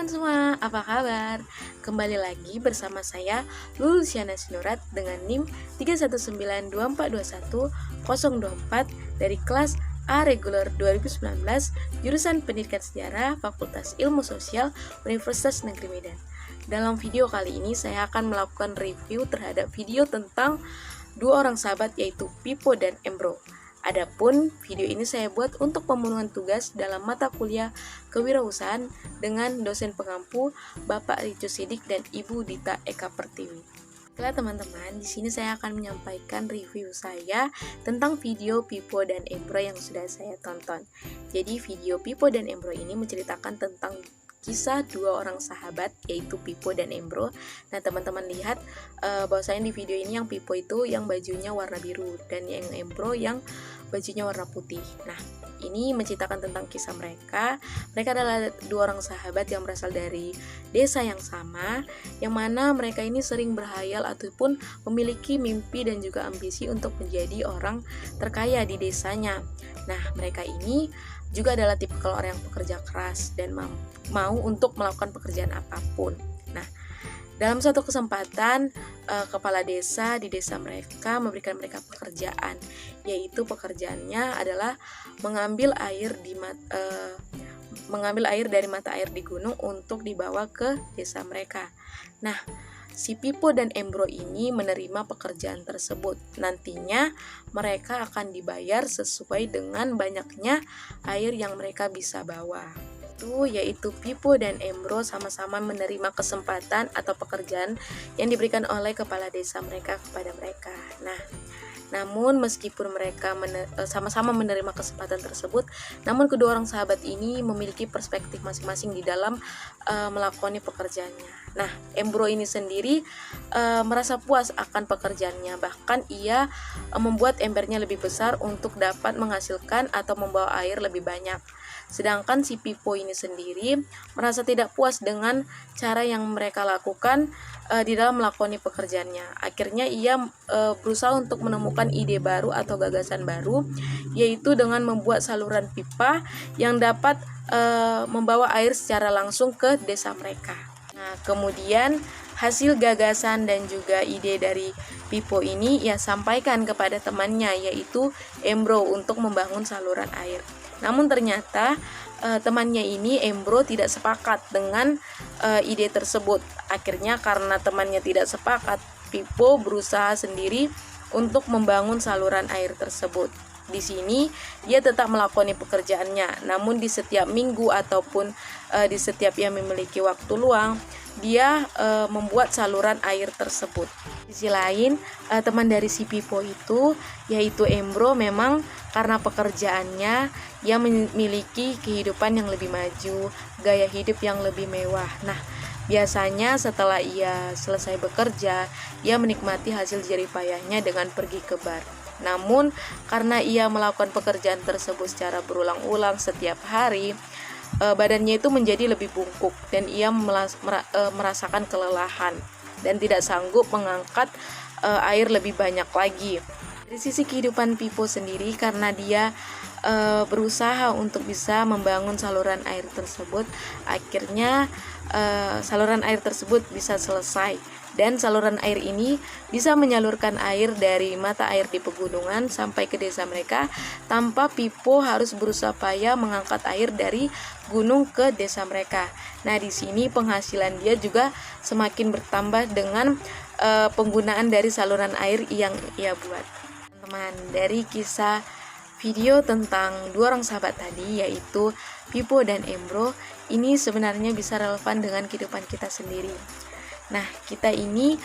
semua, apa kabar? Kembali lagi bersama saya Lulusiana Sinurat dengan NIM 3192421 dari kelas A Reguler 2019 jurusan Pendidikan Sejarah Fakultas Ilmu Sosial Universitas Negeri Medan. Dalam video kali ini saya akan melakukan review terhadap video tentang dua orang sahabat yaitu Pipo dan Embro. Adapun video ini saya buat untuk pemenuhan tugas dalam mata kuliah kewirausahaan dengan dosen pengampu Bapak Rico Sidik dan Ibu Dita Eka Pertiwi. Baiklah teman-teman, di sini saya akan menyampaikan review saya tentang video Pipo dan Embro yang sudah saya tonton. Jadi video Pipo dan Embro ini menceritakan tentang kisah dua orang sahabat yaitu Pipo dan Embro. Nah teman-teman lihat bahwasanya di video ini yang Pipo itu yang bajunya warna biru dan yang Embro yang bajunya warna putih. Nah ini menceritakan tentang kisah mereka. Mereka adalah dua orang sahabat yang berasal dari desa yang sama, yang mana mereka ini sering berhayal ataupun memiliki mimpi dan juga ambisi untuk menjadi orang terkaya di desanya. Nah mereka ini juga adalah tipikal orang yang pekerja keras dan mau untuk melakukan pekerjaan apapun. Nah, dalam suatu kesempatan, kepala desa di desa mereka memberikan mereka pekerjaan, yaitu pekerjaannya adalah mengambil air dari mata air di gunung untuk dibawa ke desa mereka. Nah, si Pipo dan Embro ini menerima pekerjaan tersebut. Nantinya mereka akan dibayar sesuai dengan banyaknya air yang mereka bisa bawa. Yaitu Pipo dan Embro sama-sama menerima kesempatan atau pekerjaan yang diberikan oleh kepala desa mereka kepada mereka. Nah, namun meskipun mereka sama-sama menerima kesempatan tersebut, namun kedua orang sahabat ini memiliki perspektif masing-masing di dalam melakoni pekerjaannya. Nah, Embro ini sendiri merasa puas akan pekerjaannya, bahkan ia membuat embernya lebih besar untuk dapat menghasilkan atau membawa air lebih banyak. Sedangkan si Pipo ini sendiri merasa tidak puas dengan cara yang mereka lakukan di dalam melakoni pekerjaannya. Akhirnya ia berusaha untuk menemukan ide baru atau gagasan baru, yaitu dengan membuat saluran pipa yang dapat membawa air secara langsung ke desa mereka. Nah, kemudian hasil gagasan dan juga ide dari Pipo ini ia sampaikan kepada temannya yaitu Embro untuk membangun saluran air. Namun ternyata temannya ini Embro tidak sepakat dengan ide tersebut. Akhirnya karena temannya tidak sepakat, Pipo berusaha sendiri untuk membangun saluran air tersebut. Di sini dia tetap melakoni pekerjaannya, namun di setiap minggu ataupun di setiap ia memiliki waktu luang, dia membuat saluran air tersebut. Di sisi lain, teman dari si Pipo itu yaitu Embro memang karena pekerjaannya ia memiliki kehidupan yang lebih maju, gaya hidup yang lebih mewah. Nah, biasanya setelah ia selesai bekerja, ia menikmati hasil jerih payahnya dengan pergi ke bar. Namun, karena ia melakukan pekerjaan tersebut secara berulang-ulang setiap hari, badannya itu menjadi lebih bungkuk dan ia merasakan kelelahan dan tidak sanggup mengangkat air lebih banyak lagi. Dari sisi kehidupan Pipo sendiri, karena dia berusaha untuk bisa membangun saluran air tersebut, akhirnya saluran air tersebut bisa selesai. Dan saluran air ini bisa menyalurkan air dari mata air di pegunungan sampai ke desa mereka tanpa Pipo harus berusaha payah mengangkat air dari gunung ke desa mereka. Nah, di sini penghasilan dia juga semakin bertambah dengan penggunaan dari saluran air yang ia buat. Teman-teman, dari kisah video tentang dua orang sahabat tadi yaitu Pipo dan Embro ini sebenarnya bisa relevan dengan kehidupan kita sendiri. Nah, kita ini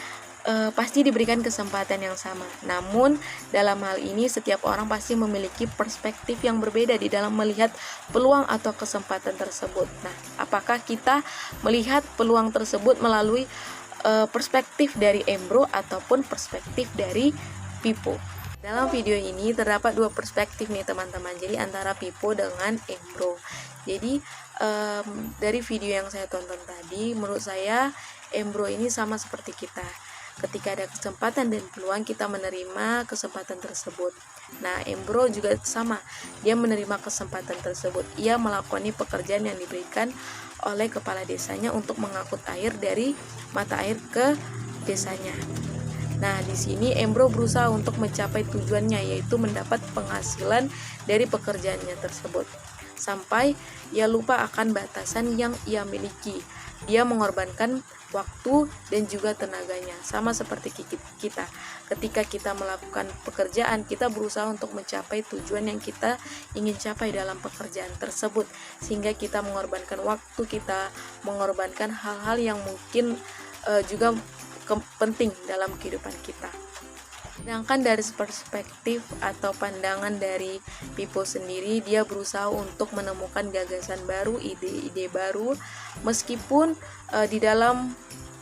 pasti diberikan kesempatan yang sama. Namun, dalam hal ini setiap orang pasti memiliki perspektif yang berbeda di dalam melihat peluang atau kesempatan tersebut. Nah, apakah kita melihat peluang tersebut melalui perspektif dari Embro ataupun perspektif dari Pipo? Dalam video ini terdapat dua perspektif nih teman-teman. Jadi antara Pipo dengan Embro. Jadi dari video yang saya tonton tadi, menurut saya Embro ini sama seperti kita. Ketika ada kesempatan dan peluang, kita menerima kesempatan tersebut. Nah, Embro juga sama. Dia menerima kesempatan tersebut. Ia melakoni pekerjaan yang diberikan oleh kepala desanya untuk mengangkut air dari mata air ke desanya. Nah, di sini Embro berusaha untuk mencapai tujuannya, yaitu mendapat penghasilan dari pekerjaannya tersebut. Sampai ia lupa akan batasan yang ia miliki. Dia mengorbankan waktu dan juga tenaganya. Sama seperti kita. Ketika kita melakukan pekerjaan, kita berusaha untuk mencapai tujuan yang kita ingin capai dalam pekerjaan tersebut. Sehingga kita mengorbankan waktu kita, mengorbankan hal-hal yang mungkin juga penting dalam kehidupan kita. Sedangkan dari perspektif atau pandangan dari Pippo sendiri, dia berusaha untuk menemukan gagasan baru, ide-ide baru, meskipun di dalam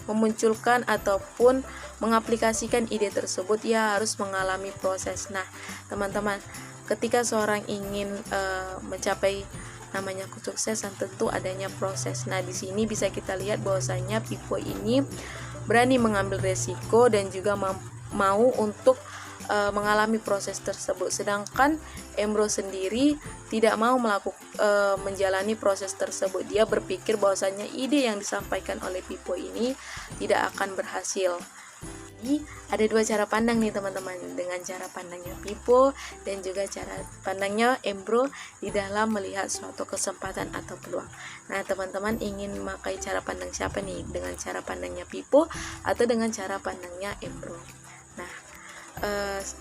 memunculkan ataupun mengaplikasikan ide tersebut, ia harus mengalami proses. Nah, teman-teman, ketika seorang ingin mencapai namanya kesuksesan, tentu adanya proses. Nah, di sini bisa kita lihat bahwasanya Pippo ini berani mengambil resiko dan juga mau untuk mengalami proses tersebut. Sedangkan Embro sendiri tidak mau menjalani proses tersebut. Dia berpikir bahwasanya ide yang disampaikan oleh Pippo ini tidak akan berhasil. Jadi ada dua cara pandang nih teman-teman, dengan cara pandangnya Pippo dan juga cara pandangnya Embro di dalam melihat suatu kesempatan atau peluang. Nah, teman-teman ingin memakai cara pandang siapa nih? Dengan cara pandangnya Pippo atau dengan cara pandangnya Embro? Nah,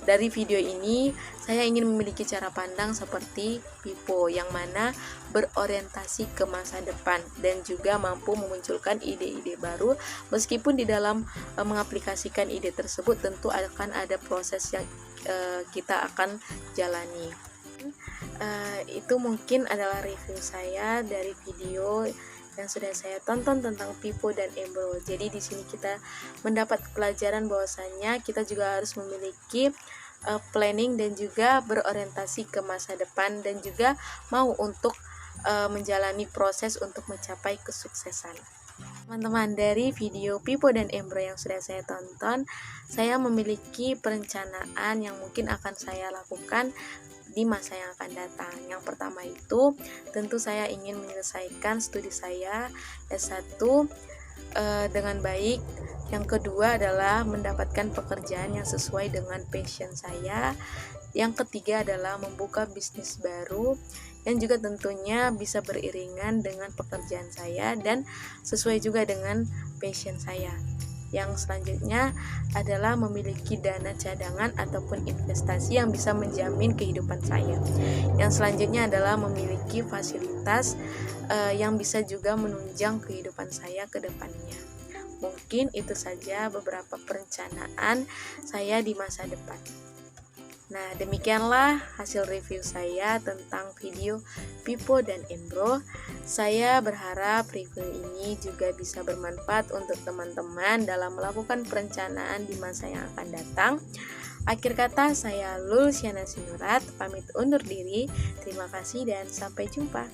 dari video ini saya ingin memiliki cara pandang seperti Pippo, yang mana berorientasi ke masa depan dan juga mampu memunculkan ide-ide baru. Meskipun di dalam mengaplikasikan ide tersebut tentu akan ada proses yang kita akan jalani. Itu mungkin adalah review saya dari video yang sudah saya tonton tentang Pippo dan Embro. Jadi di sini kita mendapat pelajaran bahwasanya kita juga harus memiliki planning dan juga berorientasi ke masa depan dan juga mau untuk menjalani proses untuk mencapai kesuksesan. Teman-teman, dari video Pippo dan Embro yang sudah saya tonton, saya memiliki perencanaan yang mungkin akan saya lakukan di masa yang akan datang. Yang pertama itu, tentu saya ingin menyelesaikan studi saya S1 dengan baik. Yang kedua adalah mendapatkan pekerjaan yang sesuai dengan passion saya. Yang ketiga adalah membuka bisnis baru yang juga tentunya bisa beriringan dengan pekerjaan saya dan sesuai juga dengan passion saya. Yang selanjutnya adalah memiliki dana cadangan ataupun investasi yang bisa menjamin kehidupan saya. Yang selanjutnya adalah memiliki fasilitas yang bisa juga menunjang kehidupan saya ke depannya. Mungkin itu saja beberapa perencanaan saya di masa depan. Nah, demikianlah hasil review saya tentang video Pippo dan Embro. Saya berharap review ini juga bisa bermanfaat untuk teman-teman dalam melakukan perencanaan di masa yang akan datang. Akhir kata, saya Lulusyana Sinurat, pamit undur diri. Terima kasih dan sampai jumpa.